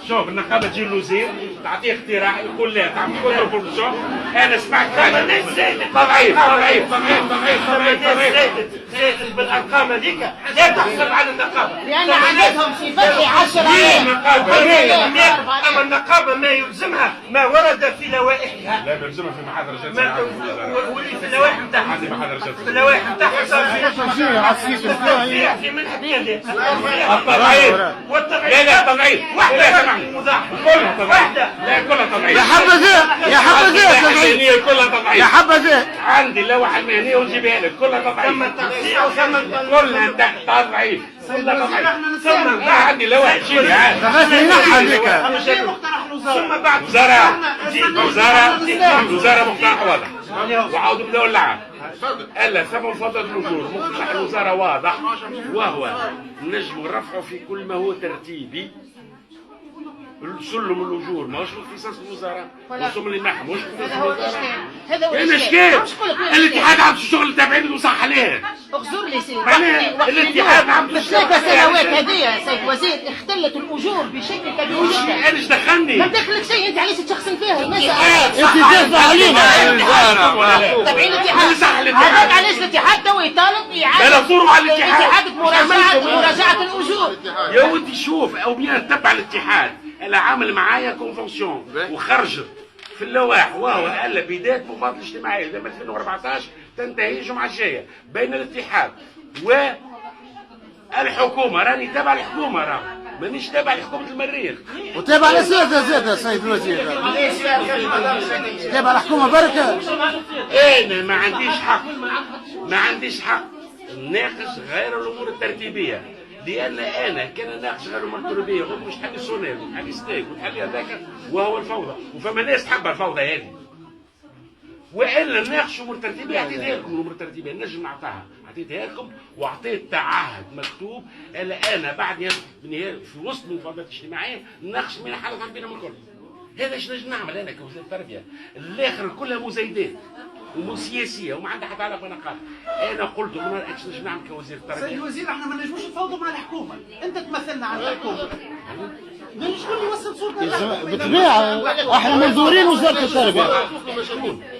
شوف النقابه تجي الوزير تعطيه اقتراح يقول لا تعمل كل بروبوزيون. انا سمعت حاجه تضعيف زادت بالارقام هذيك لا تحسب على النقابه لان عددهم في فتح 10 اما النقابه ما يلزمها ما ورد في لوائحها. لا يلزمها في محاضره جلسه واللي في اللوائح نتاعها في اللوائح نتاعها صار فيها في منها التضعيف والتضعيف. لا تضعيف واحده كلها تضعيف. لا كلها تضعيف. يا حبذا يا حبذا كلها تضعيف. يا حبذا عندي اللوحه المهنيه ونجيبها لك كلها تضعيف. ثم التقطيع وثم كلها تضعيف. ثم عندي لوحه تجيبها ثم بعد وزاره مقترح واضح وعاودوا بداوا اللعب. الا ثمن فضل الوجود مقترح الوزاره واضح وهو نجم نرفعه في كل ما هو ترتيبي. سلم الاجور ماهوش في اختصاص الوزاره، رسوم المحن ماهوش في اختصاص الوزاره. هذا هو الاشكال. الاتحاد عنده الشغل تابعين وصح عليه. اغزر لي سيدي الاتحاد عنده بالثلاث سنوات هذه سيد وزير اختلت الاجور بشكل كبير جدا. انا ايش دخلني؟ ما دخلك شيء انت علاش تشخصن فيها الناس. انت تدافع علينا تابعين الاتحاد. هذاك علاش الاتحاد تو يطالب باعاده اعاده مراجعه الاجور. يا ودي شوف او بيان تبع الاتحاد اللي عامل معايا كونفنسيون وخرجت في اللوائح وهو الا بدايه مفاوضات الاجتماعيه لما 2014 تنتهي الجمعه الجايه بين الاتحاد والحكومه. راني تابع الحكومه راه مانيش تابع لحكومه المريخ وتابع السياسه زاد سيد الوزير. تابع الحكومه بركه. انا ما عنديش حق نناقش غير الامور الترتيبيه. لان انا كان ناقش غير الامور الترتيبيه مش حل سونيل وحل ستيك وحل هذاك وهو الفوضى. وفما ناس تحب الفوضى هذه والا نناقش امور ترتيبيه. عطيتها لكم الامور الترتيبيه نجم نعطيها عطيتها لكم واعطيت تعهد مكتوب الا انا بعد في وسط المفاوضات الاجتماعيه نناقش من حدث عن بينهم الكل. هذا ايش نجم نعمل انا كوزير التربيه؟ الاخر كلها مزايدات ومو سياسيه وما عندها حتى علاقه بنقاط. انا قلت انا ايش نجم نعمل كوزير التربيه؟ سيد الوزير احنا ما نجموش نفاوضوا مع الحكومه، انت تمثلنا على الحكومه. شكون اللي يوصل صورته؟ بالطبيعه احنا منظورين وزاره التربيه.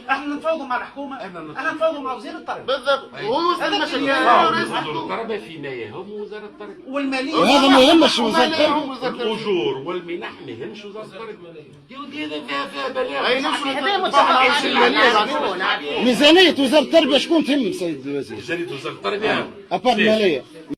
احنا نتفاوضوا مع الحكومه، احنا نتفاوضوا مع وزير التربيه. بالضبط. هذا وزير التربيه فيما يهم وزاره التربيه. والماليه وهذا ما يهمش وزاره التربيه. الاجور والمنح ما يهمش وزاره التربيه. يا ودي هذا فيها بلاغ. ميزانيه وزاره التربيه شكون تهم سيد الوزير؟ ميزانيه وزاره التربيه ابار الماليه.